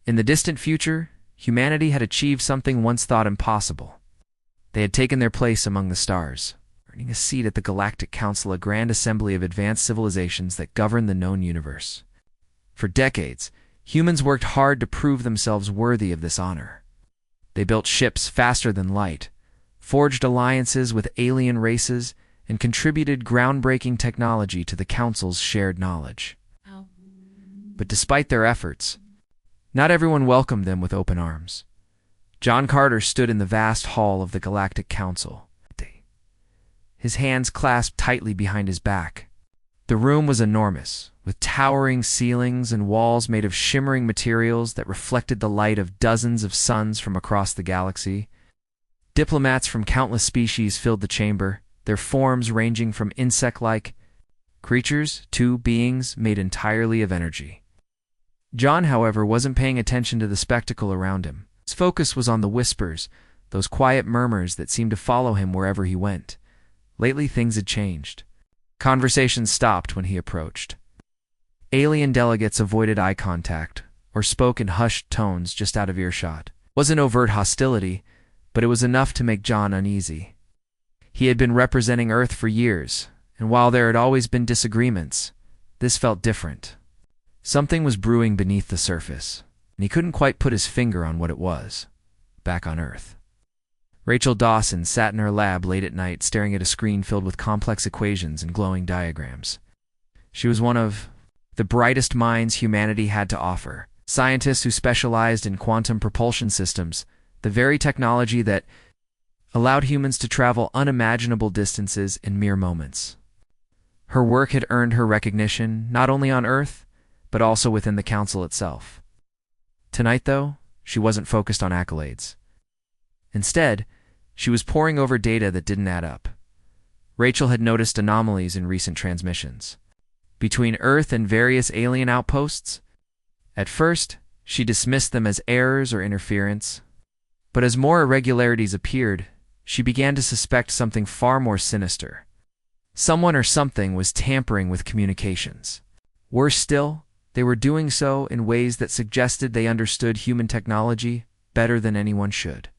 In the distant future, humanity had achieved something once thought impossible. They had taken their place among the stars, earning a seat at the Galactic Council, a grand assembly of advanced civilizations that govern the known universe. For decades, humans worked hard to prove themselves worthy of this honor. They built ships faster than light, forged alliances with alien races, and contributed groundbreaking technology to the Council's shared knowledge. But despite their efforts, not everyone welcomed them with open arms. John Carter stood in the vast hall of the Galactic Council, his hands clasped tightly behind his back. The room was enormous, with towering ceilings and walls made of shimmering materials that reflected the light of dozens of suns from across the galaxy. Diplomats from countless species filled the chamber, their forms ranging from insect-like creatures to beings made entirely of energy. John, however, wasn't paying attention to the spectacle around him. His focus was on the whispers, those quiet murmurs that seemed to follow him wherever he went. Lately, things had changed. Conversations stopped when he approached. Alien delegates avoided eye contact or spoke in hushed tones just out of earshot. It wasn't overt hostility, but it was enough to make John uneasy. He had been representing Earth for years, and while there had always been disagreements, this felt different. Something was brewing beneath the surface, and he couldn't quite put his finger on what it was. Back on Earth, Rachel Dawson sat in her lab late at night, staring at a screen filled with complex equations and glowing diagrams. She was one of the brightest minds humanity had to offer, scientists who specialized in quantum propulsion systems, the very technology that allowed humans to travel unimaginable distances in mere moments. Her work had earned her recognition not only on Earth, but also within the Council itself. Tonight, though, she wasn't focused on accolades. Instead, she was poring over data that didn't add up. Rachel had noticed anomalies in recent transmissions between Earth and various alien outposts. At first, she dismissed them as errors or interference, but as more irregularities appeared, she began to suspect something far more sinister. Someone or something was tampering with communications. Worse still, they were doing so in ways that suggested they understood human technology better than anyone should.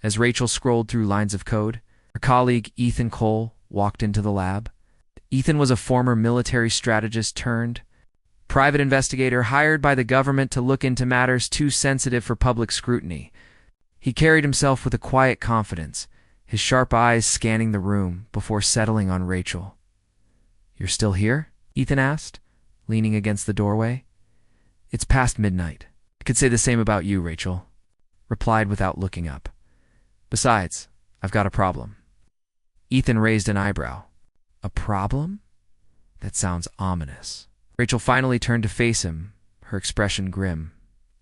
As Rachel scrolled through lines of code, her colleague Ethan Cole walked into the lab. Ethan was a former military strategist turned private investigator hired by the government to look into matters too sensitive for public scrutiny. He carried himself with a quiet confidence, his sharp eyes scanning the room before settling on Rachel. "You're still here?" Ethan asked, leaning against the doorway. "It's past midnight." "I could say the same about you," Rachel replied without looking up. "Besides, I've got a problem." Ethan raised an eyebrow. "A problem? That sounds ominous." Rachel finally turned to face him, her expression grim.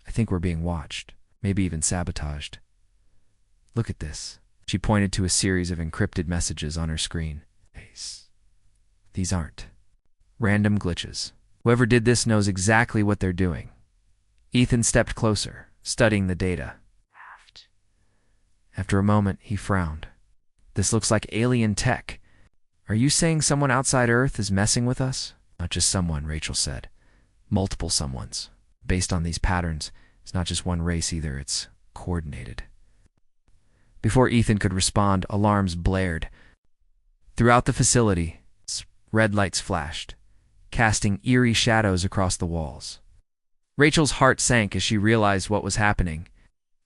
"I think we're being watched, maybe even sabotaged. Look at this." She pointed to a series of encrypted messages on her screen. "These aren't random glitches. Whoever did this knows exactly what they're doing." Ethan stepped closer, studying the data. After a moment, he frowned. "This looks like alien tech. Are you saying someone outside Earth is messing with us?" "Not just someone," Rachel said. "Multiple someones. Based on these patterns, it's not just one race either, it's coordinated." Before Ethan could respond, alarms blared. Throughout the facility, red lights flashed, casting eerie shadows across the walls. Rachel's heart sank as she realized what was happening.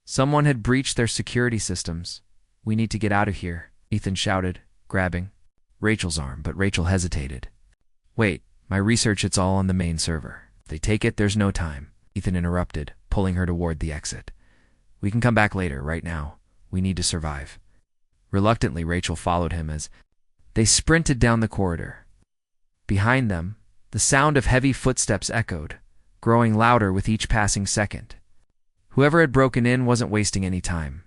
Someone had breached their security systems. "We need to get out of here," Ethan shouted, grabbing Rachel's arm, but Rachel hesitated. "Wait, my research, it's all on the main server. If they take it, there's no time," Ethan interrupted, pulling her toward the exit. "We can come back later. Right now, we need to survive." Reluctantly, Rachel followed him as they sprinted down the corridor. Behind them, the sound of heavy footsteps echoed, growing louder with each passing second. Whoever had broken in wasn't wasting any time.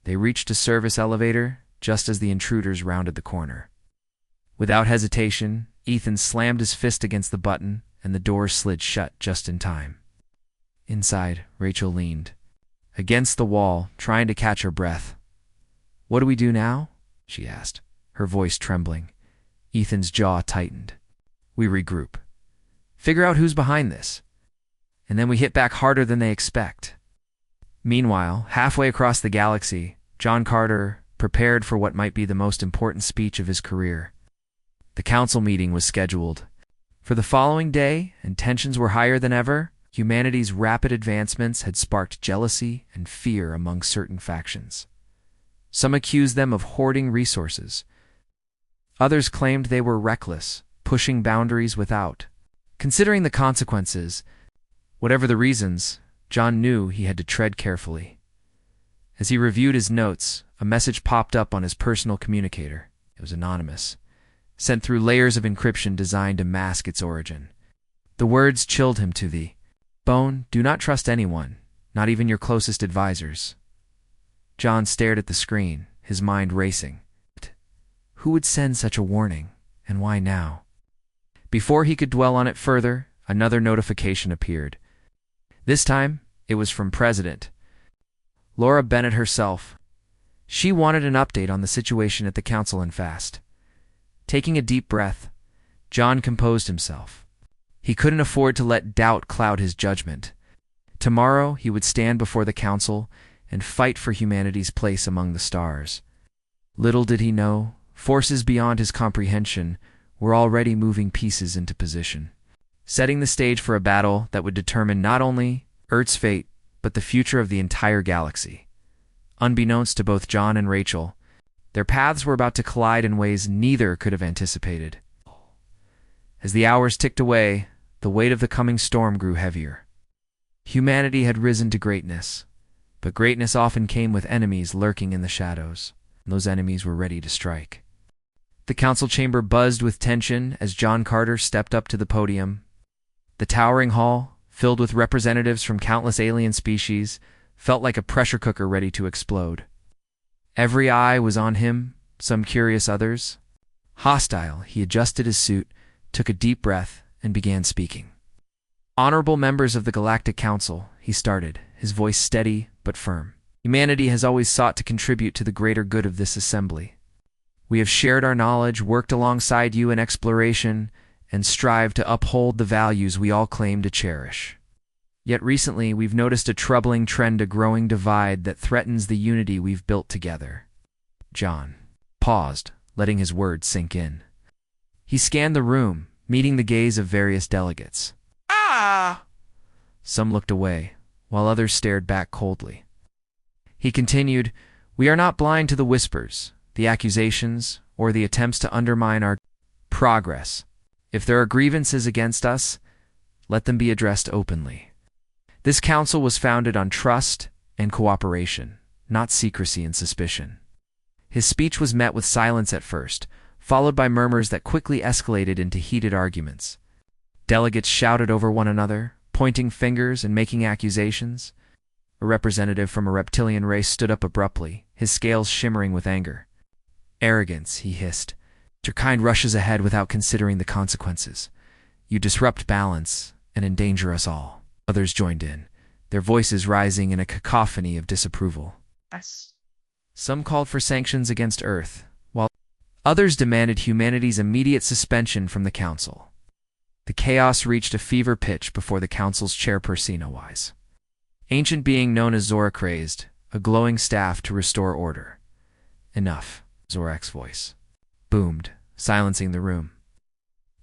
They reached a service elevator just as the intruders rounded the corner. Without hesitation, Ethan slammed his fist against the button, and the door slid shut just in time. Inside, Rachel leaned against the wall, trying to catch her breath. "What do we do now?" she asked, her voice trembling. Ethan's jaw tightened. "We regroup. Figure out who's behind this. and then we hit back harder than they expect. Meanwhile, halfway across the galaxy, John Carter prepared for what might be the most important speech of his career. The council meeting was scheduled for the following day, and tensions were higher than ever. Humanity's rapid advancements had sparked jealousy and fear among certain factions. Some accused them of hoarding resources. Others claimed they were reckless, pushing boundaries without considering the consequences. Whatever the reasons, John knew he had to tread carefully. As he reviewed his notes, a message popped up on his personal communicator. It was anonymous, sent through layers of encryption designed to mask its origin. The words chilled him to the bone. Do not trust anyone, not even your closest advisors. John stared at the screen, his mind racing. Who would send such a warning, and why now? Before he could dwell on it further, another notification appeared. This time, it was from President Laura Bennett herself. She wanted an update on the situation at the council and fast. Taking a deep breath, John composed himself. He couldn't afford to let doubt cloud his judgment. Tomorrow he would stand before the council and fight for humanity's place among the stars. Little did he know, forces beyond his comprehension were already moving pieces into position, setting the stage for a battle that would determine not only Earth's fate, but the future of the entire galaxy. Unbeknownst to both John and Rachel, their paths were about to collide in ways neither could have anticipated. As the hours ticked away, the weight of the coming storm grew heavier. Humanity had risen to greatness, but greatness often came with enemies lurking in the shadows, and those enemies were ready to strike. The council chamber buzzed with tension as John Carter stepped up to the podium. The towering hall, filled with representatives from countless alien species, felt like a pressure cooker ready to explode. Every eye was on him, some curious, others hostile. He adjusted his suit, took a deep breath, and began speaking. Honorable members of the Galactic Council, he started, his voice steady but firm. Humanity has always sought to contribute to the greater good of this assembly. We have shared our knowledge, worked alongside you in exploration, and strived to uphold the values we all claim to cherish. Yet recently, we've noticed a troubling trend, a growing divide that threatens the unity we've built together. John paused, letting his words sink in. He scanned the room, meeting the gaze of various delegates. Some looked away, while others stared back coldly. He continued, "We are not blind to the whispers, the accusations, or the attempts to undermine our progress. If there are grievances against us, let them be addressed openly. This council was founded on trust and cooperation, not secrecy and suspicion." His speech was met with silence at first, followed by murmurs that quickly escalated into heated arguments. Delegates shouted over one another, pointing fingers and making accusations. A representative from a reptilian race stood up abruptly, his scales shimmering with anger. "Arrogance," he hissed. "Your kind rushes ahead without considering the consequences. You disrupt balance and endanger us all." Others joined in, their voices rising in a cacophony of disapproval. Some called for sanctions against Earth, while others demanded humanity's immediate suspension from the council. The chaos reached a fever pitch before the council's chairperson, a wise ancient being known as Zorak, raised a glowing staff to restore order. "Enough," Zorak's voice boomed, silencing the room.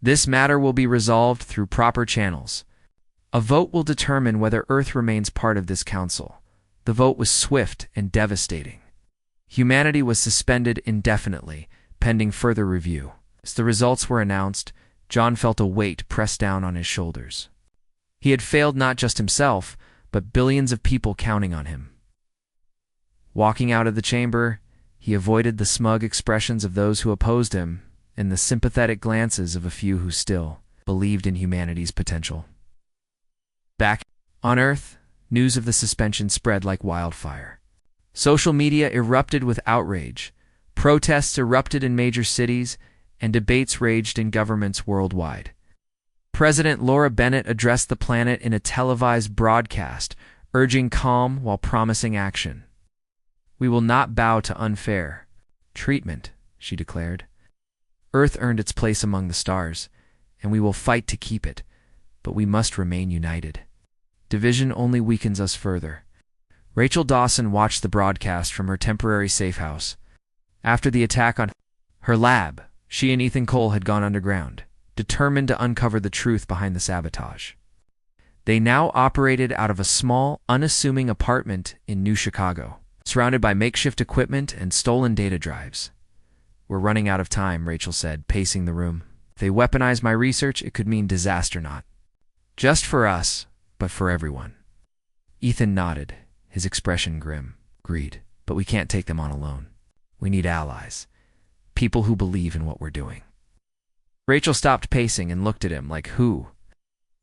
"This matter will be resolved through proper channels. A vote will determine whether Earth remains part of this council." The vote was swift and devastating. Humanity was suspended indefinitely, pending further review. As the results were announced, John felt a weight pressed down on his shoulders. He had failed not just himself, but billions of people counting on him. Walking out of the chamber, he avoided the smug expressions of those who opposed him and the sympathetic glances of a few who still believed in humanity's potential. Back on Earth, news of the suspension spread like wildfire. Social media erupted with outrage. Protests erupted in major cities, and debates raged in governments worldwide. President Laura Bennett addressed the planet in a televised broadcast, urging calm while promising action. "We will not bow to unfair treatment," she declared. "Earth earned its place among the stars, and we will fight to keep it, but we must remain united." Division only weakens us further. Rachel Dawson watched the broadcast from her temporary safe house. After the attack on her lab, she and Ethan Cole had gone underground, determined to uncover the truth behind the sabotage. They now operated out of a small, unassuming apartment in New Chicago, surrounded by makeshift equipment and stolen data drives. "We're running out of time," Rachel said, pacing the room. "If they weaponize my research, it could mean disaster, not just for us, but for everyone." Ethan nodded, his expression grim. "Agreed, but we can't take them on alone. We need allies, people who believe in what we're doing." Rachel stopped pacing and looked at him like, "Who?"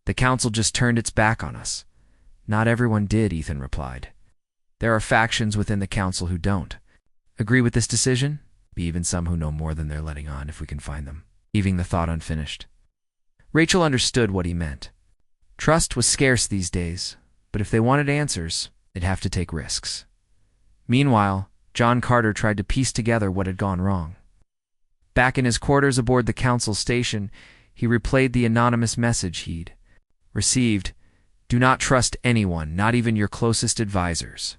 "The council just turned its back on us." "Not everyone did," Ethan replied. "There are factions within the council who don't agree with this decision, be even some who know more than they're letting on if we can find them," leaving the thought unfinished. Rachel understood what he meant. Trust was scarce these days, but if they wanted answers, they'd have to take risks. Meanwhile, John Carter tried to piece together what had gone wrong. Back in his quarters aboard the council station, he replayed the anonymous message he'd received. "Do not trust anyone, not even your closest advisors."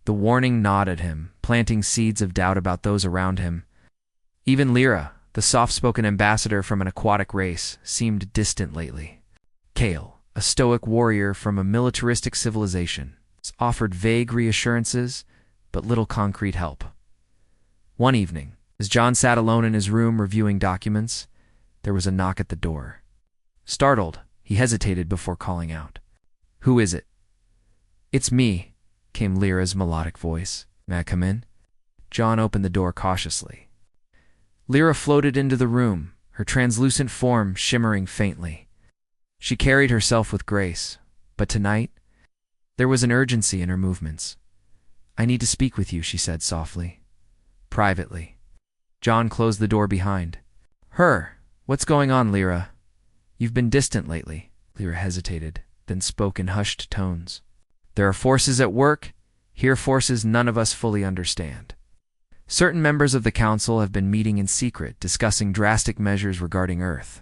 The warning gnawed at him, planting seeds of doubt about those around him. Even Lyra, the soft-spoken ambassador from an aquatic race, seemed distant lately. Kale, a stoic warrior from a militaristic civilization, offered vague reassurances, but little concrete help. One evening, as John sat alone in his room reviewing documents, there was a knock at the door. Startled, he hesitated before calling out. "Who is it?" "It's me," came Lyra's melodic voice. "May I come in?" John opened the door cautiously. Lyra floated into the room, her translucent form shimmering faintly. She carried herself with grace, but tonight, there was an urgency in her movements. "I need to speak with you," she said softly. "Privately." John closed the door behind her. "What's going on, Lyra? You've been distant lately." Lyra hesitated, then spoke in hushed tones. "There are forces at work, here forces none of us fully understand. Certain members of the council have been meeting in secret, discussing drastic measures regarding Earth."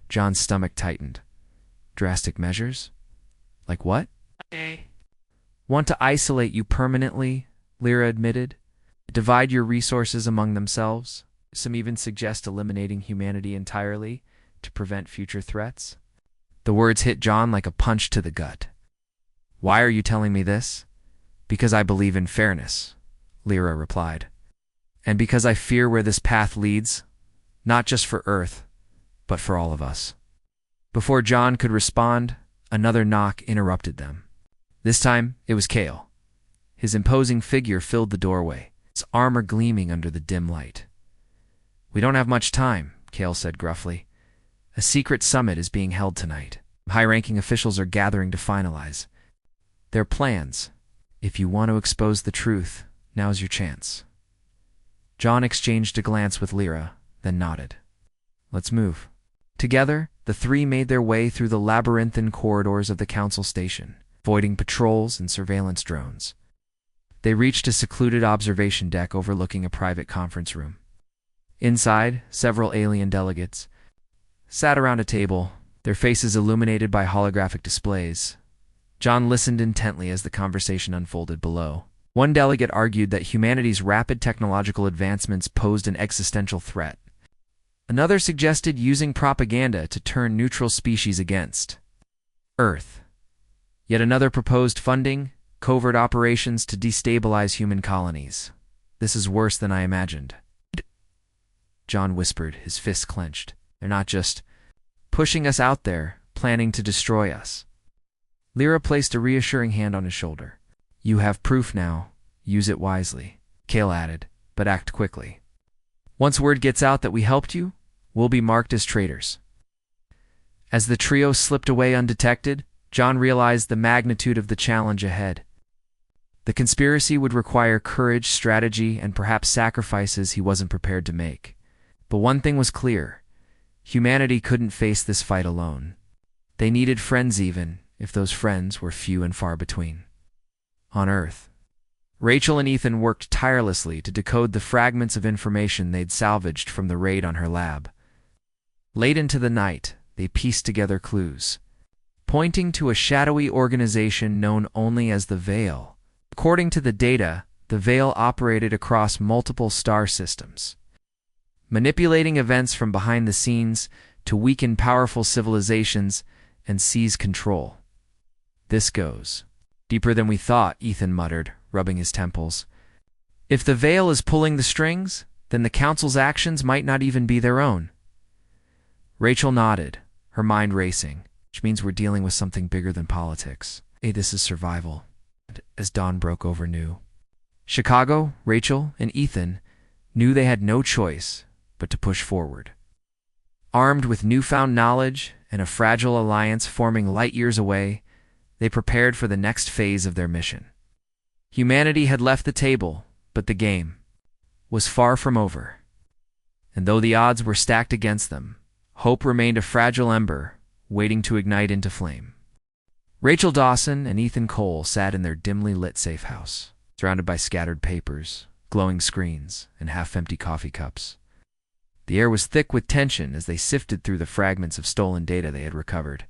John's stomach tightened. "Drastic measures? Like what?" "Want to isolate you permanently," Lyra admitted. "Divide your resources among themselves. Some even suggest eliminating humanity entirely to prevent future threats." The words hit John like a punch to the gut. "Why are you telling me this?" "Because I believe in fairness," Lyra replied. "And because I fear where this path leads, not just for Earth, but for all of us." Before John could respond, another knock interrupted them. This time, it was Kale. His imposing figure filled the doorway, his armor gleaming under the dim light. "We don't have much time," Kale said gruffly. "A secret summit is being held tonight. High-ranking officials are gathering to finalize their plans. If you want to expose the truth, now's your chance." John exchanged a glance with Lyra, then nodded. "Let's move." Together, the three made their way through the labyrinthine corridors of the council station, avoiding patrols and surveillance drones. They reached a secluded observation deck overlooking a private conference room. Inside, several alien delegates sat around a table, their faces illuminated by holographic displays. John listened intently as the conversation unfolded below. One delegate argued that humanity's rapid technological advancements posed an existential threat. Another suggested using propaganda to turn neutral species against Earth. Yet another proposed funding covert operations to destabilize human colonies. "This is worse than I imagined," John whispered, his fists clenched. "They're not just pushing us out there, planning to destroy us." Lyra placed a reassuring hand on his shoulder. "You have proof now. Use it wisely," Kale added, "but act quickly. Once word gets out that we helped you, we'll be marked as traitors." As the trio slipped away undetected, John realized the magnitude of the challenge ahead. The conspiracy would require courage, strategy, and perhaps sacrifices he wasn't prepared to make. But one thing was clear: humanity couldn't face this fight alone. They needed friends, even if those friends were few and far between. On Earth, Rachel and Ethan worked tirelessly to decode the fragments of information they'd salvaged from the raid on her lab. Late into the night, they pieced together clues, pointing to a shadowy organization known only as the Veil. According to the data, the Veil operated across multiple star systems, manipulating events from behind the scenes to weaken powerful civilizations and seize control. This goes deeper than we thought, Ethan muttered, rubbing his temples. If the Veil is pulling the strings, then the Council's actions might not even be their own. Rachel nodded, her mind racing, which means we're dealing with something bigger than politics. Hey, this is survival. As dawn broke over new. Chicago, Rachel, and Ethan knew they had no choice but to push forward. Armed with newfound knowledge and a fragile alliance forming light years away, they prepared for the next phase of their mission. Humanity had left the table, but the game was far from over. And though the odds were stacked against them, hope remained a fragile ember waiting to ignite into flame. Rachel Dawson and Ethan Cole sat in their dimly lit safe house, surrounded by scattered papers, glowing screens, and half-empty coffee cups. The air was thick with tension as they sifted through the fragments of stolen data they had recovered.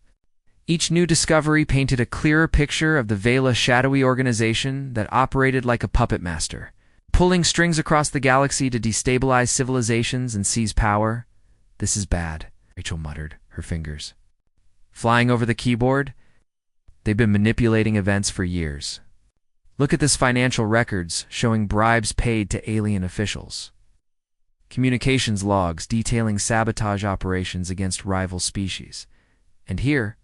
Each new discovery painted a clearer picture of the Vela shadowy organization that operated like a puppet master, pulling strings across the galaxy to destabilize civilizations and seize power. "This is bad," Rachel muttered, her fingers flying over the keyboard. "They've been manipulating events for years. Look at this financial records showing bribes paid to alien officials. Communications logs detailing sabotage operations against rival species. And here,"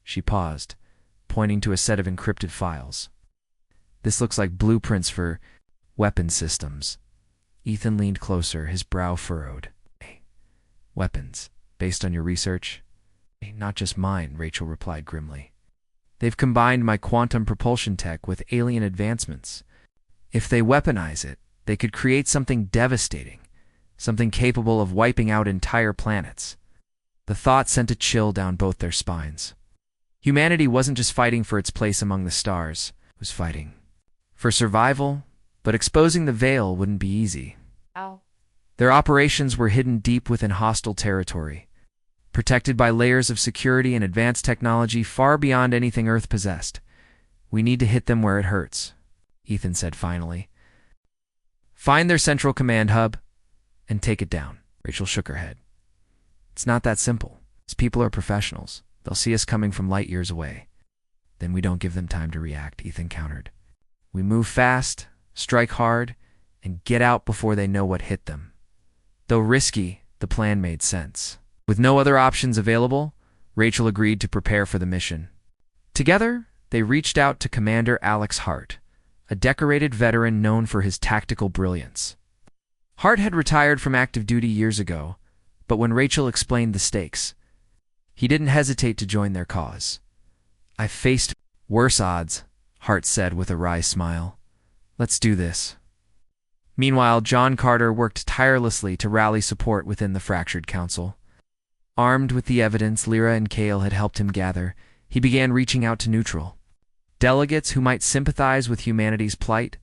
she paused, pointing to a set of encrypted files. "This looks like blueprints for weapon systems." Ethan leaned closer, his brow furrowed. "Hey, weapons, based on your research?" "Hey, not just mine," Rachel replied grimly. "They've combined my quantum propulsion tech with alien advancements. If they weaponize it, they could create something devastating, something capable of wiping out entire planets." The thought sent a chill down both their spines. Humanity wasn't just fighting for its place among the stars, it was fighting for survival, but exposing the Veil wouldn't be easy. Ow. Their operations were hidden deep within hostile territory, protected by layers of security and advanced technology far beyond anything Earth possessed. "We need to hit them where it hurts," Ethan said finally. "Find their central command hub and take it down." Rachel shook her head. "It's not that simple. These people are professionals. They'll see us coming from light years away. Then we don't give them time to react," Ethan countered. "We move fast, strike hard, and get out before they know what hit them." Though risky, the plan made sense. With no other options available, Rachel agreed to prepare for the mission. Together, they reached out to Commander Alex Hart, a decorated veteran known for his tactical brilliance. Hart had retired from active duty years ago, but when Rachel explained the stakes, he didn't hesitate to join their cause. "I've faced worse odds," Hart said with a wry smile. "Let's do this." Meanwhile, John Carter worked tirelessly to rally support within the fractured council. Armed with the evidence Lyra and Kale had helped him gather, he began reaching out to neutral delegates who might sympathize with humanity's plight.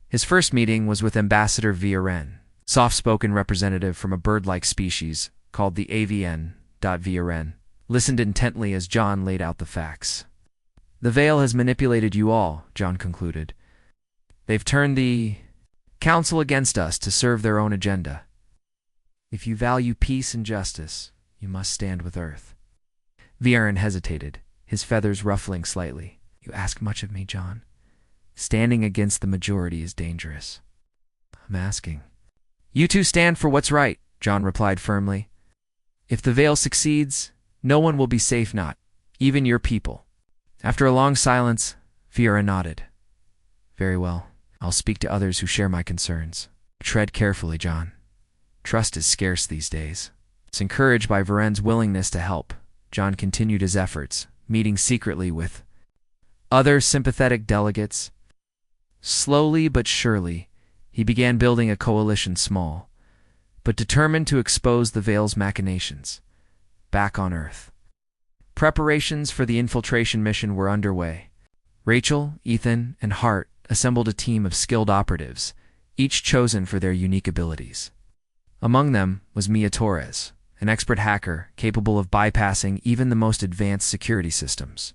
His first meeting was with Ambassador Viren, soft-spoken representative from a bird-like species called the AVN. Viren listened intently as John laid out the facts. "The Veil has manipulated you all," John concluded. "They've turned the Council against us to serve their own agenda. If you value peace and justice, you must stand with Earth." Viren hesitated, his feathers ruffling slightly. "You ask much of me, John. Standing against the majority is dangerous." "I'm asking." "You two stand for what's right," John replied firmly. "If the Veil succeeds, no one will be safe, not even your people." After a long silence, Viren nodded. "Very well. I'll speak to others who share my concerns. Tread carefully, John. Trust is scarce these days." Encouraged by Viren's willingness to help, John continued his efforts, meeting secretly with other sympathetic delegates. Slowly but surely, he began building a coalition small, but determined to expose the Veil's machinations. Back on Earth, preparations for the infiltration mission were underway. Rachel, Ethan, and Hart assembled a team of skilled operatives, each chosen for their unique abilities. Among them was Mia Torres, an expert hacker capable of bypassing even the most advanced security systems.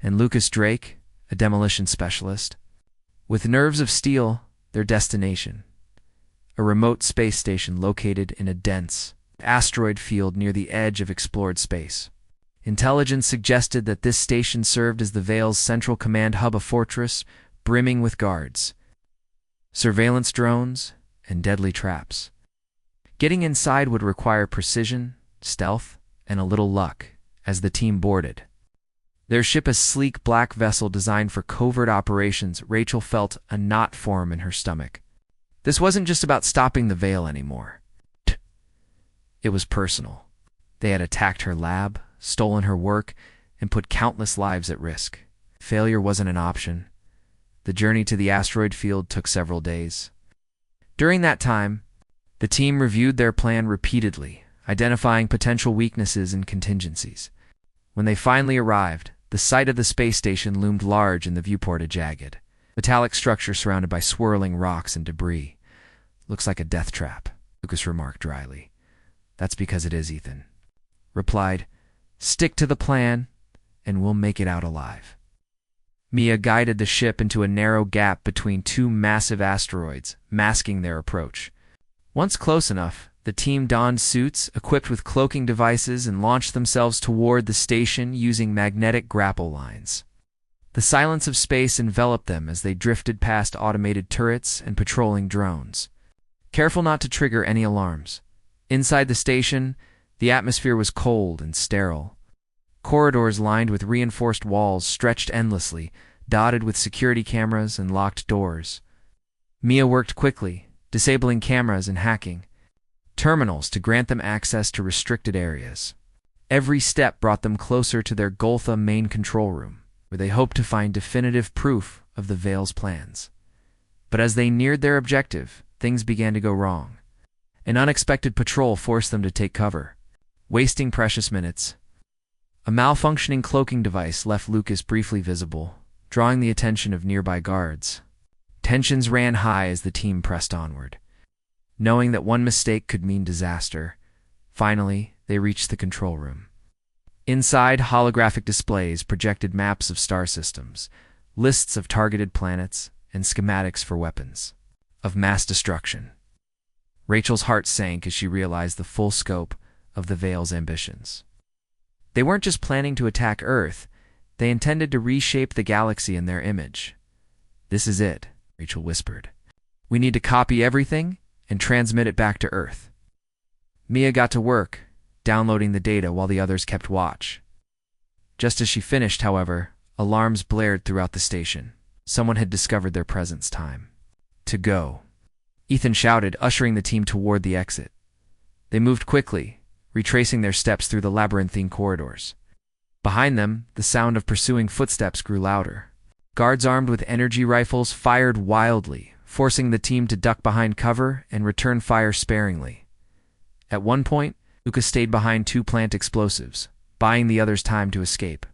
And Lucas Drake, a demolition specialist, with nerves of steel, their destination, a remote space station located in a dense asteroid field near the edge of explored space. Intelligence suggested that this station served as the Vale's central command hub, a fortress brimming with guards, surveillance drones, and deadly traps. Getting inside would require precision, stealth, and a little luck as the team boarded. Their ship, a sleek black vessel designed for covert operations, Rachel felt a knot form in her stomach. This wasn't just about stopping the Vale anymore. It was personal. They had attacked her lab, stolen her work, and put countless lives at risk. Failure wasn't an option. The journey to the asteroid field took several days. During that time, the team reviewed their plan repeatedly, identifying potential weaknesses and contingencies. When they finally arrived, the site of the space station loomed large in the viewport, a jagged, metallic structure surrounded by swirling rocks and debris. "Looks like a death trap," Lucas remarked dryly. "That's because it is," Ethan replied. "Stick to the plan, and we'll make it out alive." Mia guided the ship into a narrow gap between two massive asteroids, masking their approach. Once close enough, the team donned suits, equipped with cloaking devices, and launched themselves toward the station using magnetic grapple lines. The silence of space enveloped them as they drifted past automated turrets and patrolling drones, careful not to trigger any alarms. Inside the station, the atmosphere was cold and sterile. Corridors lined with reinforced walls stretched endlessly, dotted with security cameras and locked doors. Mia worked quickly, disabling cameras and hacking terminals to grant them access to restricted areas. Every step brought them closer to their Gotha main control room, where they hoped to find definitive proof of the Vale's plans. But as they neared their objective, things began to go wrong. An unexpected patrol forced them to take cover, wasting precious minutes. A malfunctioning cloaking device left Lucas briefly visible, drawing the attention of nearby guards. Tensions ran high as the team pressed onward, knowing that one mistake could mean disaster. Finally, they reached the control room. Inside, holographic displays projected maps of star systems, lists of targeted planets, and schematics for weapons of mass destruction. Rachel's heart sank as she realized the full scope of the Vale's ambitions. They weren't just planning to attack Earth, they intended to reshape the galaxy in their image. "This is it," Rachel whispered. "We need to copy everything and transmit it back to Earth." Mia got to work, downloading the data while the others kept watch. Just as she finished, however, alarms blared throughout the station. Someone had discovered their presence. Time to go, Ethan shouted, ushering the team toward the exit. They moved quickly, retracing their steps through the labyrinthine corridors. Behind them, the sound of pursuing footsteps grew louder. Guards armed with energy rifles fired wildly, forcing the team to duck behind cover and return fire sparingly. At one point, Lucas stayed behind two plant explosives, buying the others time to escape.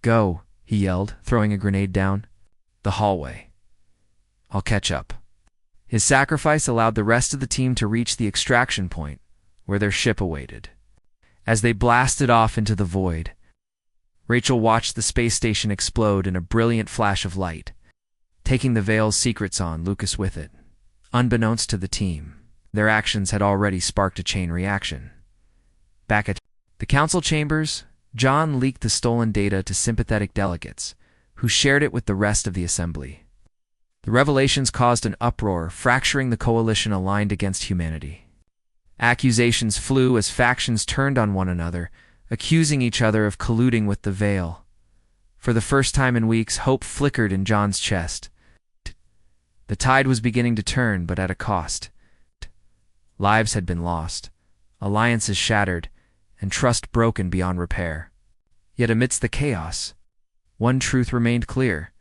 "Go," he yelled, throwing a grenade down. "The hallway. I'll catch up." His sacrifice allowed the rest of the team to reach the extraction point, where their ship awaited. As they blasted off into the void, Rachel watched the space station explode in a brilliant flash of light, taking the Vale's secrets on Lucas with it. Unbeknownst to the team, their actions had already sparked a chain reaction. Back at the council chambers, John leaked the stolen data to sympathetic delegates, who shared it with the rest of the assembly. The revelations caused an uproar, fracturing the coalition aligned against humanity. Accusations flew as factions turned on one another, accusing each other of colluding with the Vale. For the first time in weeks, hope flickered in John's chest. The tide was beginning to turn, but at a cost. Lives had been lost, alliances shattered, and trust broken beyond repair. Yet amidst the chaos, one truth remained clear.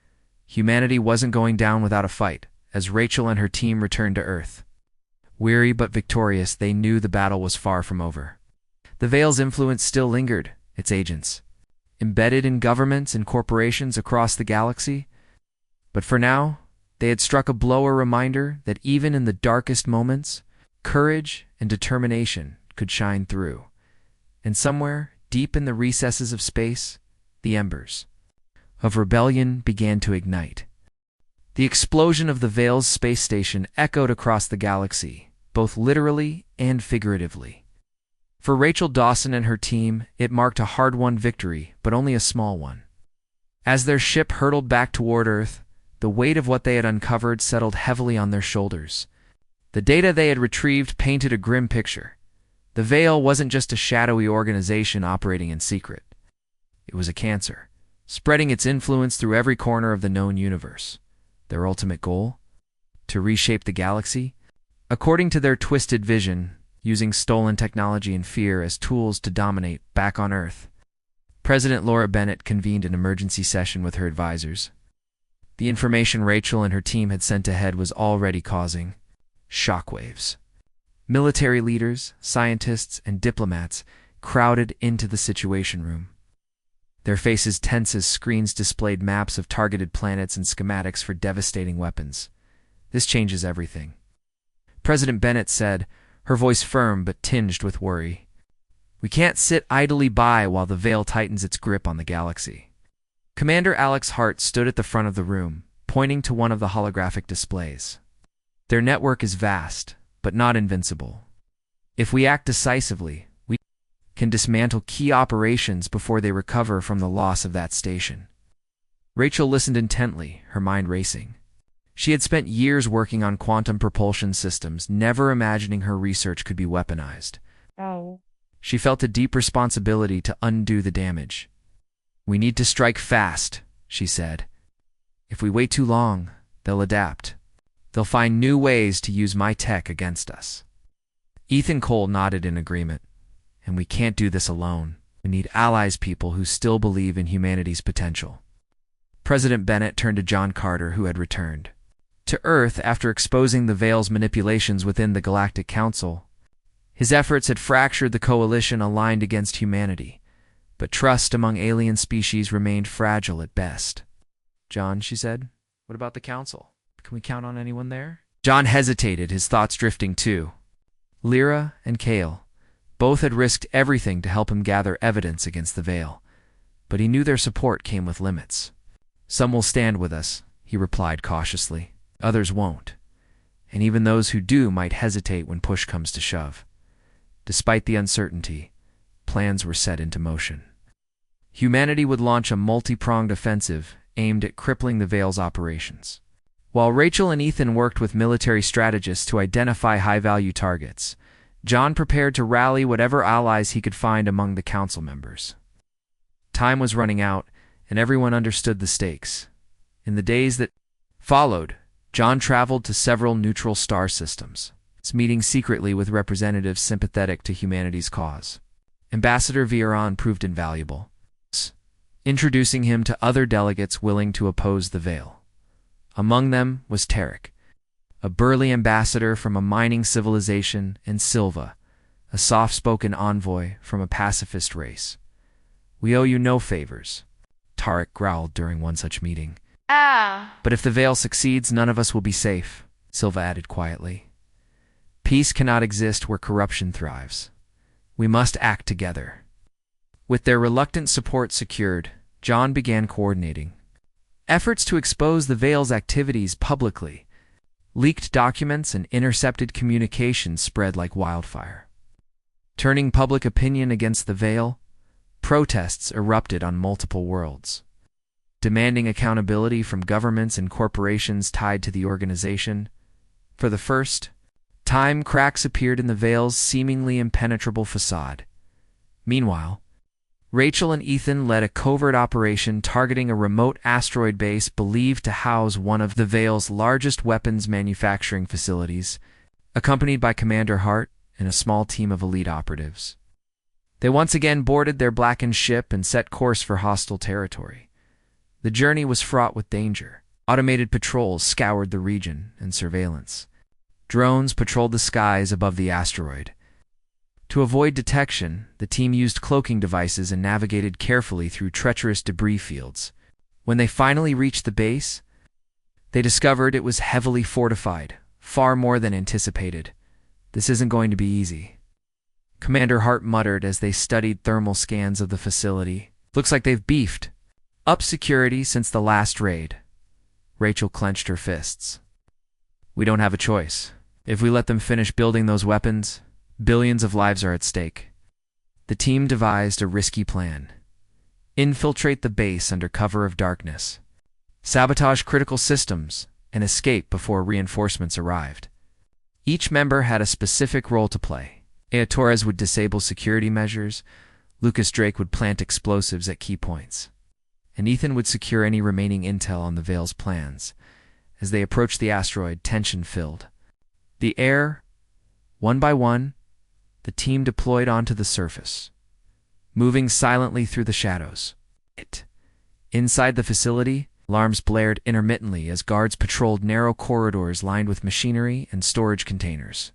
Humanity wasn't going down without a fight, as Rachel and her team returned to Earth. Weary but victorious, they knew the battle was far from over. The Vale's influence still lingered, its agents, embedded in governments and corporations across the galaxy. But for now, they had struck a blow, a reminder that even in the darkest moments, courage and determination could shine through. And somewhere, deep in the recesses of space, the embers of rebellion began to ignite. The explosion of the Vale's space station echoed across the galaxy, both literally and figuratively. For Rachel Dawson and her team, it marked a hard-won victory, but only a small one. As their ship hurtled back toward Earth, the weight of what they had uncovered settled heavily on their shoulders. The data they had retrieved painted a grim picture. The Vale wasn't just a shadowy organization operating in secret. It was a cancer, spreading its influence through every corner of the known universe. Their ultimate goal? To reshape the galaxy? According to their twisted vision, using stolen technology and fear as tools to dominate back on Earth. President Laura Bennett convened an emergency session with her advisors. The information Rachel and her team had sent ahead was already causing shockwaves. Military leaders, scientists, and diplomats crowded into the situation room. Their faces tense as screens displayed maps of targeted planets and schematics for devastating weapons. This changes everything. President Bennett said, her voice firm but tinged with worry. We can't sit idly by while the Vale tightens its grip on the galaxy. Commander Alex Hart stood at the front of the room, pointing to one of the holographic displays. Their network is vast, but not invincible. If we act decisively, we can dismantle key operations before they recover from the loss of that station. Rachel listened intently, her mind racing. She had spent years working on quantum propulsion systems, never imagining her research could be weaponized. Oh. She felt a deep responsibility to undo the damage. We need to strike fast, she said. If we wait too long, they'll adapt. They'll find new ways to use my tech against us. Ethan Cole nodded in agreement. And we can't do this alone. We need allies, people who still believe in humanity's potential. President Bennett turned to John Carter, who had returned to Earth after exposing the Vale's manipulations within the Galactic Council. His efforts had fractured the coalition aligned against humanity, but trust among alien species remained fragile at best. John, she said, what about the Council? Can we count on anyone there? John hesitated, his thoughts drifting too. Lyra and Kale. Both had risked everything to help him gather evidence against the Vale, but he knew their support came with limits. Some will stand with us, he replied cautiously. Others won't. And even those who do might hesitate when push comes to shove. Despite the uncertainty, plans were set into motion. Humanity would launch a multi-pronged offensive aimed at crippling the Vale's operations. While Rachel and Ethan worked with military strategists to identify high-value targets, John prepared to rally whatever allies he could find among the council members. Time was running out, and everyone understood the stakes. In the days that followed, John traveled to several neutral star systems, meeting secretly with representatives sympathetic to humanity's cause. Ambassador Vieron proved invaluable, introducing him to other delegates willing to oppose the Vale. Among them was Tarek, a burly ambassador from a mining civilization, and Silva, a soft-spoken envoy from a pacifist race. We owe you no favors, Tarek growled during one such meeting. But if the Vale succeeds, none of us will be safe, Silva added quietly. Peace cannot exist where corruption thrives. We must act together. With their reluctant support secured, John began coordinating efforts to expose the Vale's activities publicly. Leaked documents and intercepted communications spread like wildfire. Turning public opinion against the Vale, protests erupted on multiple worlds, demanding accountability from governments and corporations tied to the organization. For the first time, cracks appeared in the Vale's seemingly impenetrable facade. Meanwhile, Rachel and Ethan led a covert operation targeting a remote asteroid base believed to house one of the Vale's largest weapons manufacturing facilities, accompanied by Commander Hart and a small team of elite operatives. They once again boarded their blackened ship and set course for hostile territory. The journey was fraught with danger. Automated patrols scoured the region, and surveillance. Drones patrolled the skies above the asteroid. To avoid detection, the team used cloaking devices and navigated carefully through treacherous debris fields. When they finally reached the base, they discovered it was heavily fortified, far more than anticipated. This isn't going to be easy, Commander Hart muttered as they studied thermal scans of the facility. Looks like they've beefed up security since the last raid. Rachel clenched her fists. We don't have a choice. If we let them finish building those weapons, billions of lives are at stake. The team devised a risky plan. Infiltrate the base under cover of darkness. Sabotage critical systems and escape before reinforcements arrived. Each member had a specific role to play. Ea Torres would disable security measures, Lucas Drake would plant explosives at key points, and Ethan would secure any remaining intel on the Veil's plans. As they approached the asteroid, tension filled the air. One by one, the team deployed onto the surface, moving silently through the shadows. Inside the facility, alarms blared intermittently as guards patrolled narrow corridors lined with machinery and storage containers.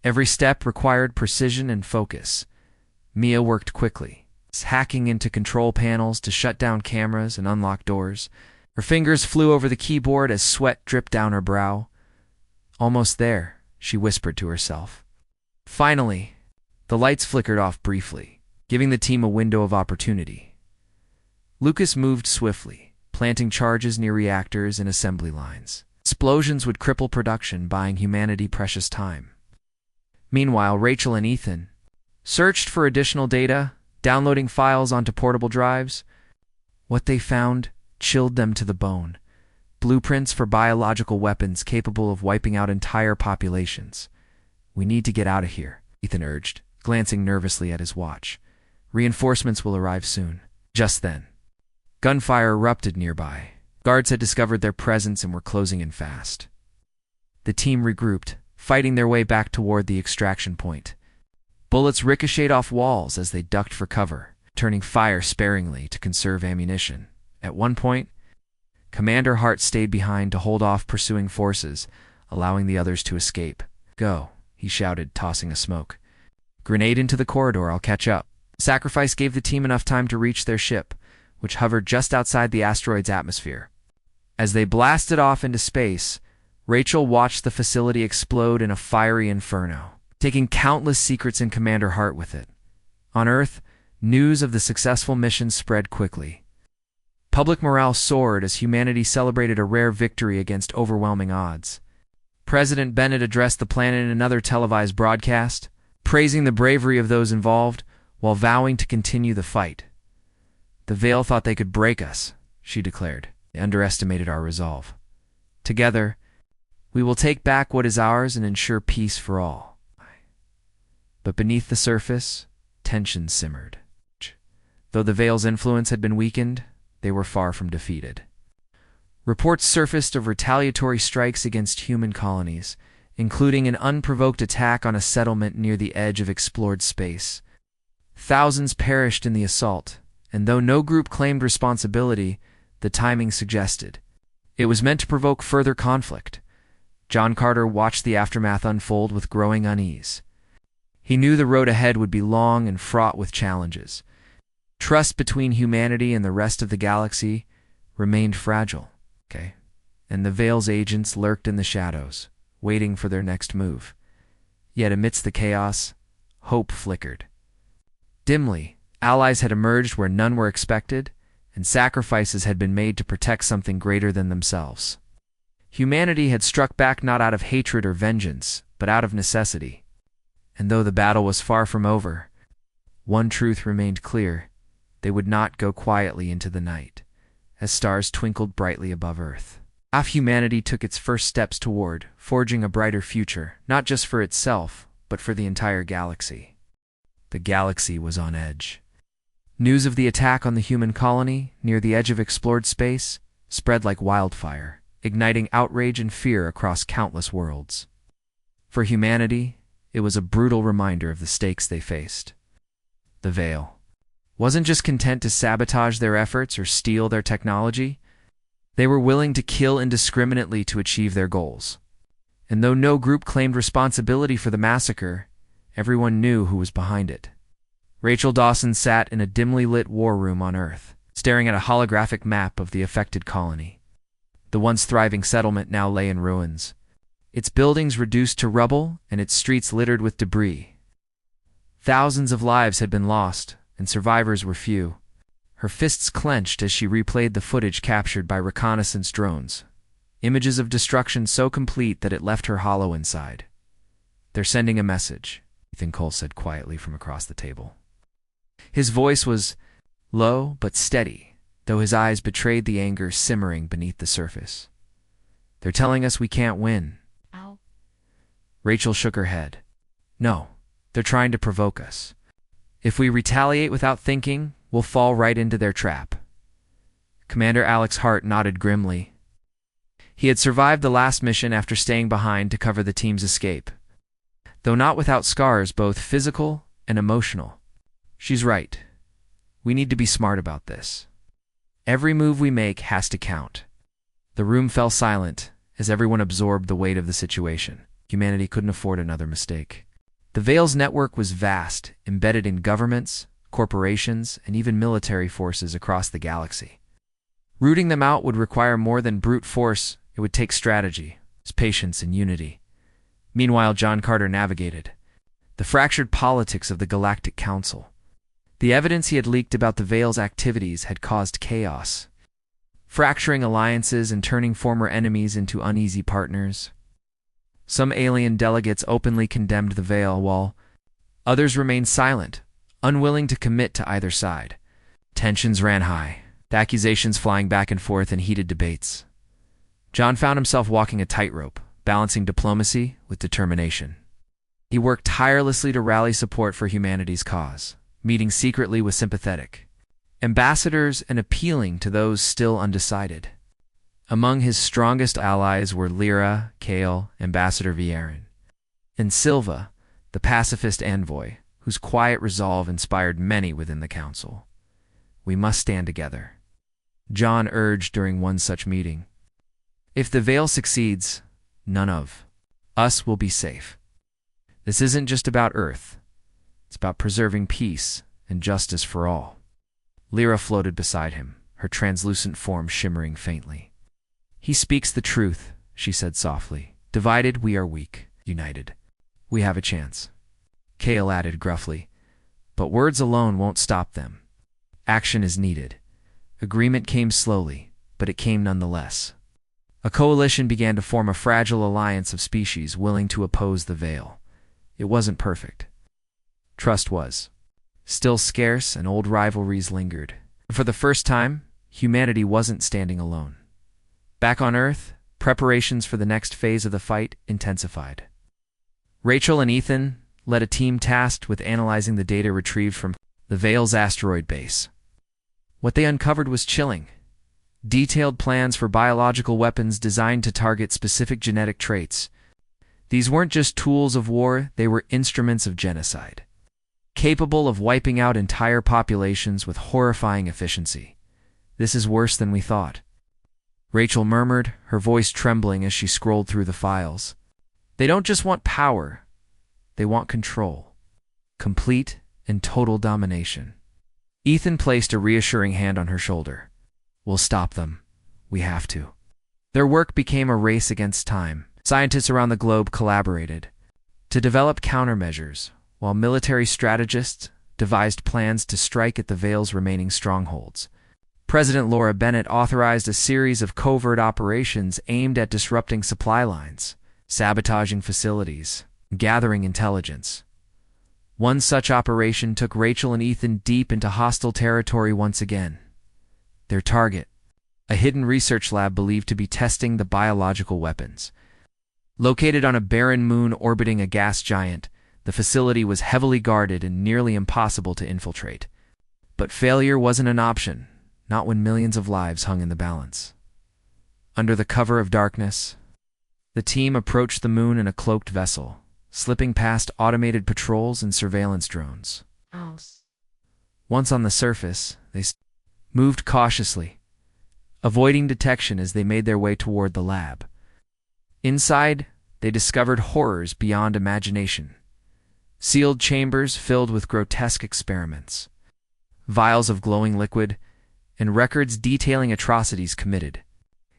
Every step required precision and focus. Mia worked quickly, hacking into control panels to shut down cameras and unlock doors. Her fingers flew over the keyboard as sweat dripped down her brow. Almost there, she whispered to herself. Finally, the lights flickered off briefly, giving the team a window of opportunity. Lucas moved swiftly, planting charges near reactors and assembly lines. Explosions would cripple production, buying humanity precious time. Meanwhile, Rachel and Ethan searched for additional data, downloading files onto portable drives. What they found chilled them to the bone. Blueprints for biological weapons capable of wiping out entire populations. We need to get out of here, Ethan urged, glancing nervously at his watch. Reinforcements will arrive soon. Just then, gunfire erupted nearby. Guards had discovered their presence and were closing in fast. The team regrouped, fighting their way back toward the extraction point. Bullets ricocheted off walls as they ducked for cover, turning fire sparingly to conserve ammunition. At one point, Commander Hart stayed behind to hold off pursuing forces, allowing the others to escape. Go, he shouted, tossing a smoke. Grenade into the corridor, I'll catch up. Sacrifice gave the team enough time to reach their ship, which hovered just outside the asteroid's atmosphere. As they blasted off into space, Rachel watched the facility explode in a fiery inferno, taking countless secrets in Commander Hart with it. On Earth, news of the successful mission spread quickly. Public morale soared as humanity celebrated a rare victory against overwhelming odds. President Bennett addressed the planet in another televised broadcast, praising the bravery of those involved while vowing to continue the fight. The Veil thought they could break us, she declared. They underestimated our resolve. Together, we will take back what is ours and ensure peace for all. But beneath the surface, tension simmered. Though the Veil's influence had been weakened, they were far from defeated. Reports surfaced of retaliatory strikes against human colonies, including an unprovoked attack on a settlement near the edge of explored space. Thousands perished in the assault, and though no group claimed responsibility, the timing suggested it was meant to provoke further conflict. John Carter watched the aftermath unfold with growing unease. He knew the road ahead would be long and fraught with challenges. Trust between humanity and the rest of the galaxy remained fragile, and the Veil's agents lurked in the shadows, waiting for their next move. Yet amidst the chaos, hope flickered. Dimly, allies had emerged where none were expected, and sacrifices had been made to protect something greater than themselves. Humanity had struck back not out of hatred or vengeance, but out of necessity. And though the battle was far from over, one truth remained clear: they would not go quietly into the night, as stars twinkled brightly above Earth. Half humanity took its first steps toward forging a brighter future, not just for itself, but for the entire galaxy. The galaxy was on edge. News of the attack on the human colony, near the edge of explored space, spread like wildfire, igniting outrage and fear across countless worlds. For humanity, it was a brutal reminder of the stakes they faced. The Veil wasn't just content to sabotage their efforts or steal their technology. They were willing to kill indiscriminately to achieve their goals. And though no group claimed responsibility for the massacre, everyone knew who was behind it. Rachel Dawson sat in a dimly lit war room on Earth, staring at a holographic map of the affected colony. The once thriving settlement now lay in ruins, its buildings reduced to rubble and its streets littered with debris. Thousands of lives had been lost, and survivors were few. Her fists clenched as she replayed the footage captured by reconnaissance drones, images of destruction so complete that it left her hollow inside. "They're sending a message," Ethan Cole said quietly from across the table. His voice was low but steady, though his eyes betrayed the anger simmering beneath the surface. "They're telling us we can't win." Ow. Rachel shook her head. "No, they're trying to provoke us. If we retaliate without thinking, we'll fall right into their trap." Commander Alex Hart nodded grimly. He had survived the last mission after staying behind to cover the team's escape, though not without scars both physical and emotional. "She's right. We need to be smart about this. Every move we make has to count." The room fell silent as everyone absorbed the weight of the situation. Humanity couldn't afford another mistake. The Veil's network was vast, embedded in governments, corporations, and even military forces across the galaxy. Rooting them out would require more than brute force. It would take strategy, patience, and unity. Meanwhile, John Carter navigated the fractured politics of the Galactic Council. The evidence he had leaked about the Veil's activities had caused chaos, fracturing alliances and turning former enemies into uneasy partners. Some alien delegates openly condemned the Veil, while others remained silent, unwilling to commit to either side. Tensions ran high, the accusations flying back and forth in heated debates. John found himself walking a tightrope, balancing diplomacy with determination. He worked tirelessly to rally support for humanity's cause, meeting secretly with sympathetic ambassadors and appealing to those still undecided. Among his strongest allies were Lyra, Kale, Ambassador Viren, and Silva, the pacifist envoy, whose quiet resolve inspired many within the council. "We must stand together," John urged during one such meeting. "If the Veil succeeds, none of us will be safe. This isn't just about Earth. It's about preserving peace and justice for all." Lyra floated beside him, her translucent form shimmering faintly. "He speaks the truth," she said softly. "Divided, we are weak. United, we have a chance." Kale added gruffly, "But words alone won't stop them. Action is needed." Agreement came slowly, but it came nonetheless. A coalition began to form, a fragile alliance of species willing to oppose the Veil. It wasn't perfect. Trust was still scarce, and old rivalries lingered. For the first time, humanity wasn't standing alone. Back on Earth, preparations for the next phase of the fight intensified. Rachel and Ethan led a team tasked with analyzing the data retrieved from the Veil's asteroid base. What they uncovered was chilling. Detailed plans for biological weapons designed to target specific genetic traits. These weren't just tools of war, they were instruments of genocide, capable of wiping out entire populations with horrifying efficiency. "This is worse than we thought," Rachel murmured, her voice trembling as she scrolled through the files. "They don't just want power, they want control. Complete and total domination." Ethan placed a reassuring hand on her shoulder. "We'll stop them. We have to." Their work became a race against time. Scientists around the globe collaborated to develop countermeasures, while military strategists devised plans to strike at the Veil's remaining strongholds. President Laura Bennett authorized a series of covert operations aimed at disrupting supply lines, sabotaging facilities, and gathering intelligence. One such operation took Rachel and Ethan deep into hostile territory once again. Their target, a hidden research lab believed to be testing the biological weapons. Located on a barren moon orbiting a gas giant, the facility was heavily guarded and nearly impossible to infiltrate. But failure wasn't an option, not when millions of lives hung in the balance. Under the cover of darkness, the team approached the moon in a cloaked vessel, slipping past automated patrols and surveillance drones. Once on the surface, they moved cautiously, avoiding detection as they made their way toward the lab. Inside, they discovered horrors beyond imagination. Sealed chambers filled with grotesque experiments, vials of glowing liquid, and records detailing atrocities committed.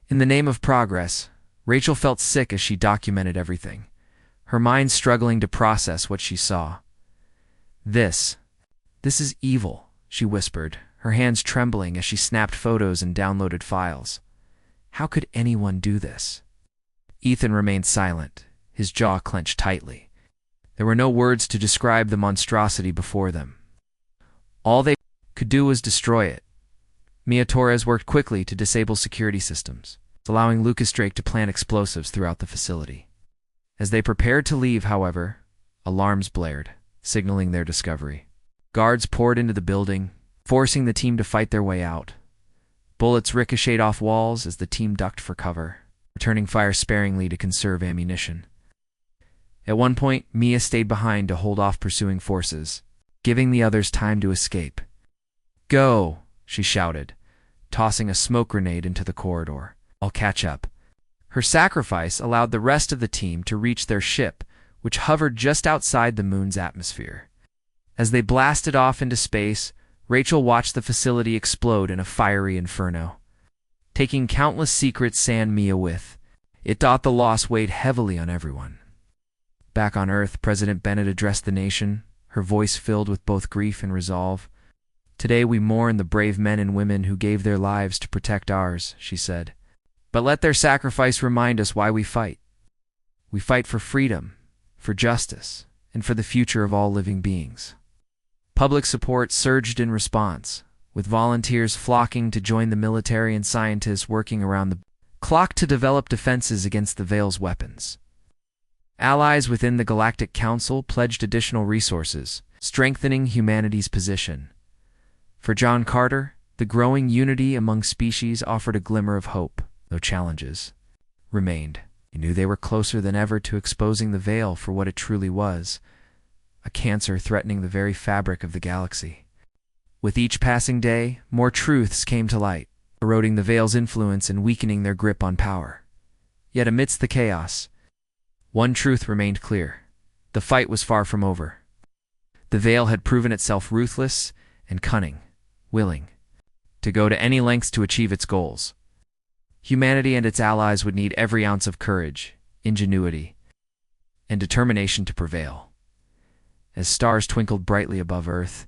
In the name of progress, Rachel felt sick as she documented everything, her mind struggling to process what she saw. This is evil, she whispered, her hands trembling as she snapped photos and downloaded files. How could anyone do this? Ethan remained silent, his jaw clenched tightly. There were no words to describe the monstrosity before them. All they could do was destroy it. Mia Torres worked quickly to disable security systems, allowing Lucas Drake to plant explosives throughout the facility. As they prepared to leave, however, alarms blared, signaling their discovery. Guards poured into the building, forcing the team to fight their way out. Bullets ricocheted off walls as the team ducked for cover, returning fire sparingly to conserve ammunition. At one point, Mia stayed behind to hold off pursuing forces, giving the others time to escape. "Go!" she shouted, tossing a smoke grenade into the corridor. "I'll catch up." Her sacrifice allowed the rest of the team to reach their ship, which hovered just outside the moon's atmosphere. As they blasted off into space, Rachel watched the facility explode in a fiery inferno. Taking countless secrets San Mia with, it thought the loss weighed heavily on everyone. Back on Earth, President Bennett addressed the nation, her voice filled with both grief and resolve. "Today we mourn the brave men and women who gave their lives to protect ours," she said. "But let their sacrifice remind us why we fight. We fight for freedom, for justice, and for the future of all living beings." Public support surged in response, with volunteers flocking to join the military and scientists working around the clock to develop defenses against the Veil's weapons. Allies within the Galactic Council pledged additional resources, strengthening humanity's position. For John Carter, the growing unity among species offered a glimmer of hope, though challenges remained. He knew they were closer than ever to exposing the Veil for what it truly was, a cancer threatening the very fabric of the galaxy. With each passing day, more truths came to light, eroding the Veil's influence and weakening their grip on power. Yet amidst the chaos, one truth remained clear. The fight was far from over. The Veil had proven itself ruthless and cunning, willing to go to any lengths to achieve its goals. Humanity and its allies would need every ounce of courage, ingenuity, and determination to prevail. As stars twinkled brightly above Earth,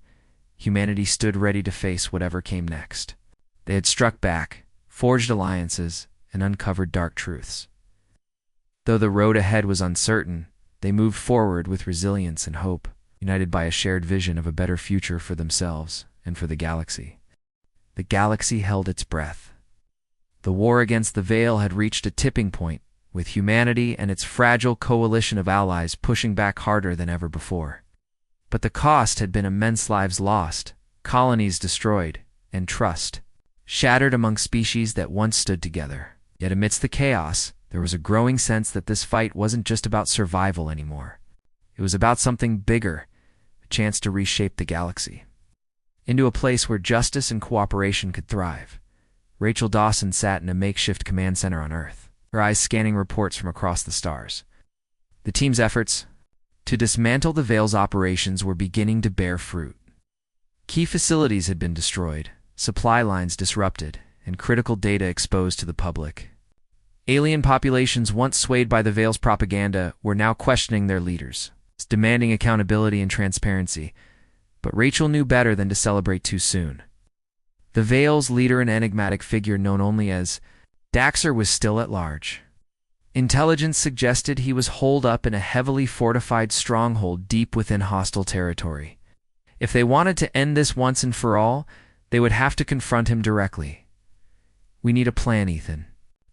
humanity stood ready to face whatever came next. They had struck back, forged alliances, and uncovered dark truths. Though the road ahead was uncertain, they moved forward with resilience and hope, united by a shared vision of a better future for themselves and for the galaxy. The galaxy held its breath. The war against the Veil had reached a tipping point, with humanity and its fragile coalition of allies pushing back harder than ever before. But the cost had been immense: lives lost, colonies destroyed, and trust shattered among species that once stood together. Yet amidst the chaos, there was a growing sense that this fight wasn't just about survival anymore. It was about something bigger, a chance to reshape the galaxy into a place where justice and cooperation could thrive. Rachel Dawson sat in a makeshift command center on Earth, her eyes scanning reports from across the stars. The team's efforts to dismantle the Veil's operations were beginning to bear fruit. Key facilities had been destroyed, supply lines disrupted, and critical data exposed to the public. Alien populations once swayed by the Veil's propaganda were now questioning their leaders, demanding accountability and transparency. But Rachel knew better than to celebrate too soon. The Veil's leader, an enigmatic figure known only as Daxter, was still at large. Intelligence suggested he was holed up in a heavily fortified stronghold deep within hostile territory. If they wanted to end this once and for all, they would have to confront him directly. "We need a plan, Ethan,"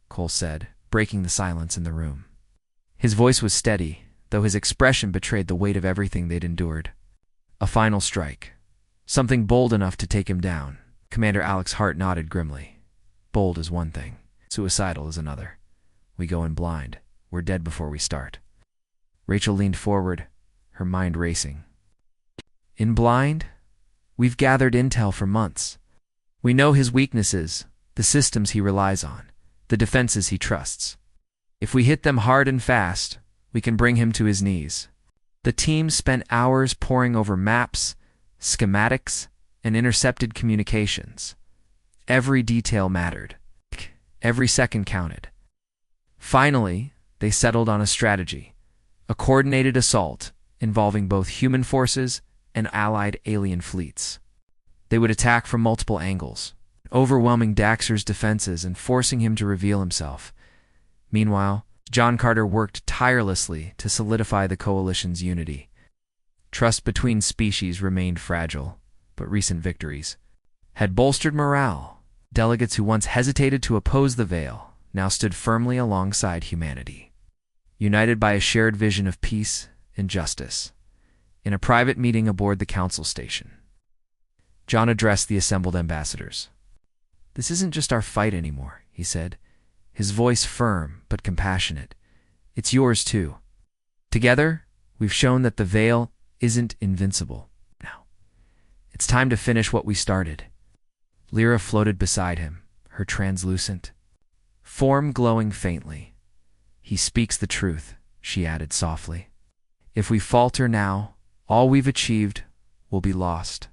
Cole said, breaking the silence in the room. His voice was steady, though his expression betrayed the weight of everything they'd endured. "A final strike. Something bold enough to take him down." Commander Alex Hart nodded grimly. "Bold is one thing. Suicidal is another. We go in blind. We're dead before we start." Rachel leaned forward, her mind racing. "In blind? We've gathered intel for months. We know his weaknesses, the systems he relies on, the defenses he trusts. If we hit them hard and fast, we can bring him to his knees." The team spent hours poring over maps, schematics, and intercepted communications. Every detail mattered. Every second counted. Finally, they settled on a strategy, a coordinated assault involving both human forces and allied alien fleets. They would attack from multiple angles, overwhelming Daxter's defenses and forcing him to reveal himself. Meanwhile, John Carter worked tirelessly to solidify the coalition's unity. Trust between species remained fragile, but recent victories had bolstered morale. Delegates who once hesitated to oppose the Veil now stood firmly alongside humanity, united by a shared vision of peace and justice. In a private meeting aboard the council station, John addressed the assembled ambassadors. "This isn't just our fight anymore," he said, his voice firm but compassionate. "It's yours too. Together, we've shown that the Veil isn't invincible. Now, it's time to finish what we started." Lyra floated beside him, her translucent form glowing faintly. "He speaks the truth," she added softly. "If we falter now, all we've achieved will be lost."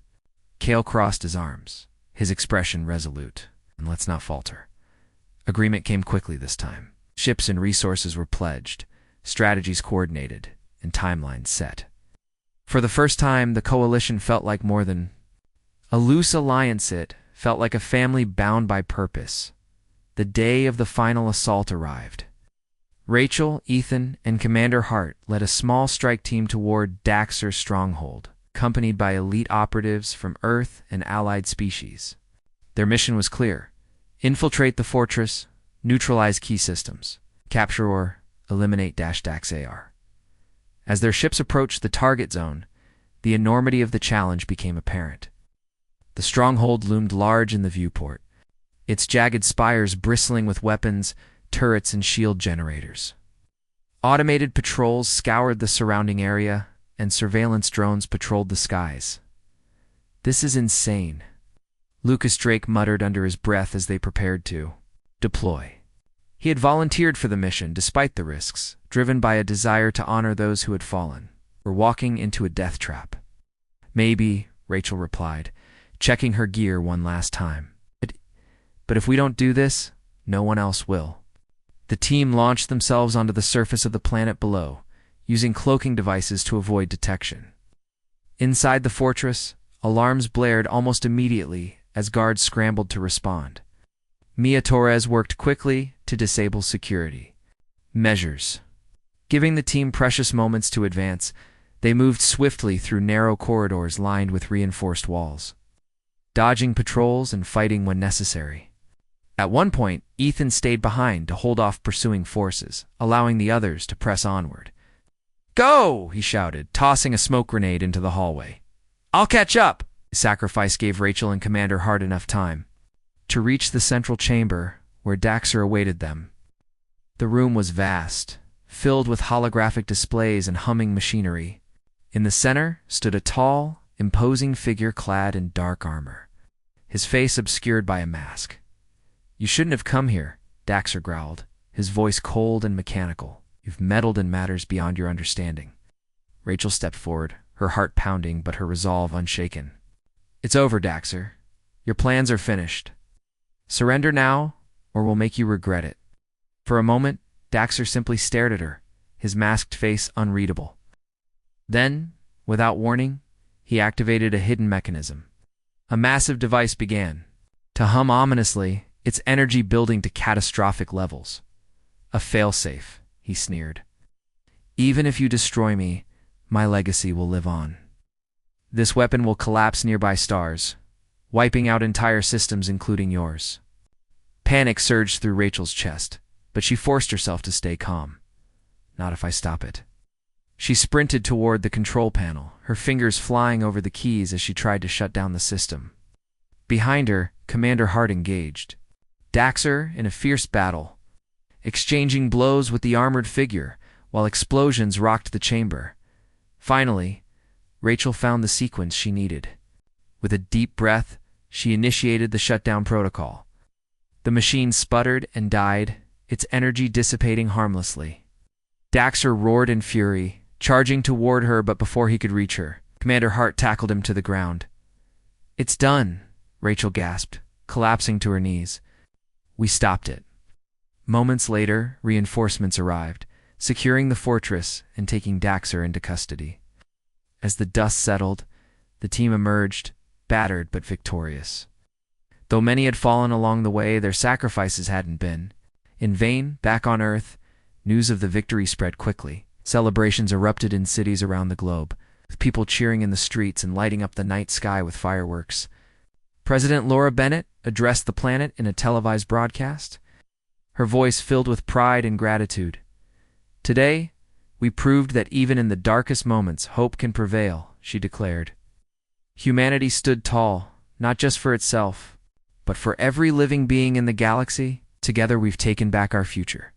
Kale crossed his arms, his expression resolute. "And let's not falter." Agreement came quickly this time. Ships and resources were pledged, strategies coordinated, and timelines set. For the first time, the coalition felt like more than a loose alliance. It felt like a family bound by purpose. The day of the final assault arrived. Rachel, Ethan, and Commander Hart led a small strike team toward Daxter's stronghold, accompanied by elite operatives from Earth and allied species. Their mission was clear: infiltrate the fortress, neutralize key systems, capture or eliminate Daxar. As their ships approached the target zone, the enormity of the challenge became apparent. The stronghold loomed large in the viewport, its jagged spires bristling with weapons, turrets, and shield generators. Automated patrols scoured the surrounding area, and surveillance drones patrolled the skies. "This is insane," Lucas Drake muttered under his breath as they prepared to deploy. He had volunteered for the mission despite the risks, driven by a desire to honor those who had fallen. "We're walking into a death trap." "Maybe," Rachel replied, checking her gear one last time. But if we don't do this, no one else will." The team launched themselves onto the surface of the planet below, using cloaking devices to avoid detection. Inside the fortress, alarms blared almost immediately as guards scrambled to respond. Mia Torres worked quickly to disable security measures. Giving the team precious moments to advance, they moved swiftly through narrow corridors lined with reinforced walls, dodging patrols and fighting when necessary. At one point, Ethan stayed behind to hold off pursuing forces, allowing the others to press onward. "Go!" he shouted, tossing a smoke grenade into the hallway. "I'll catch up!" Sacrifice gave Rachel and Commander Hart enough time to reach the central chamber where Daxter awaited them. The room was vast, filled with holographic displays and humming machinery. In the center stood a tall, imposing figure clad in dark armor, his face obscured by a mask. "You shouldn't have come here," Daxter growled, his voice cold and mechanical. "You've meddled in matters beyond your understanding." Rachel stepped forward, her heart pounding but her resolve unshaken. "It's over, Daxter. Your plans are finished. Surrender now, or we'll make you regret it." For a moment, Daxter simply stared at her, his masked face unreadable. Then, without warning, he activated a hidden mechanism. A massive device began to hum ominously, its energy building to catastrophic levels. "A failsafe," he sneered. "Even if you destroy me, my legacy will live on. This weapon will collapse nearby stars, wiping out entire systems including yours." Panic surged through Rachel's chest, but she forced herself to stay calm. "Not if I stop it." She sprinted toward the control panel, her fingers flying over the keys as she tried to shut down the system. Behind her, Commander Hart engaged Daxter in a fierce battle, exchanging blows with the armored figure while explosions rocked the chamber. Finally, Rachel found the sequence she needed. With a deep breath, she initiated the shutdown protocol. The machine sputtered and died, its energy dissipating harmlessly. Daxter roared in fury, charging toward her, but before he could reach her, Commander Hart tackled him to the ground. "It's done," Rachel gasped, collapsing to her knees. "We stopped it." Moments later, reinforcements arrived, securing the fortress and taking Daxter into custody. As the dust settled, the team emerged, battered but victorious. Though many had fallen along the way, their sacrifices hadn't been in vain. Back on Earth, news of the victory spread quickly. Celebrations erupted in cities around the globe, with people cheering in the streets and lighting up the night sky with fireworks. President Laura Bennett addressed the planet in a televised broadcast, her voice filled with pride and gratitude. "Today, we proved that even in the darkest moments, hope can prevail," she declared. Humanity stood tall, not just for itself, but for every living being in the galaxy. Together we've taken back our future.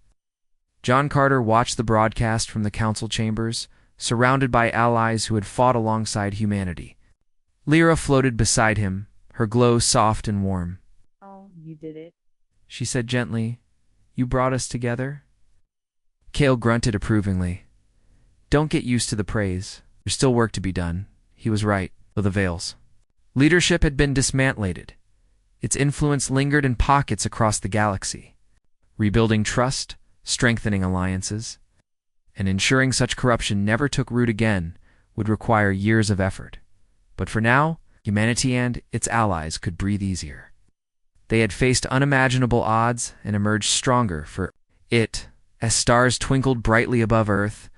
John Carter watched the broadcast from the council chambers, surrounded by allies who had fought alongside humanity. Lyra floated beside him, her glow soft and warm. "Oh, you did it," she said gently. "You brought us together?" Kale grunted approvingly. "Don't get used to the praise. There's still work to be done." He was right, though the veils. Leadership had been dismantled. Its influence lingered in pockets across the galaxy. Rebuilding trust, strengthening alliances, and ensuring such corruption never took root again would require years of effort. But for now, humanity and its allies could breathe easier. They had faced unimaginable odds and emerged stronger for it. As stars twinkled brightly above Earth,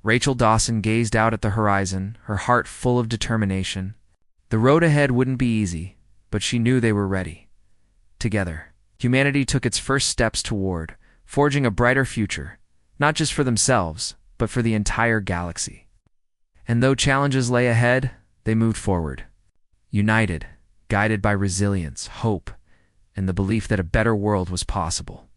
Rachel Dawson gazed out at the horizon, her heart full of determination. The road ahead wouldn't be easy, but she knew they were ready. Together, humanity took its first steps toward forging a brighter future, not just for themselves, but for the entire galaxy. And though challenges lay ahead, they moved forward, united, guided by resilience, hope, and the belief that a better world was possible.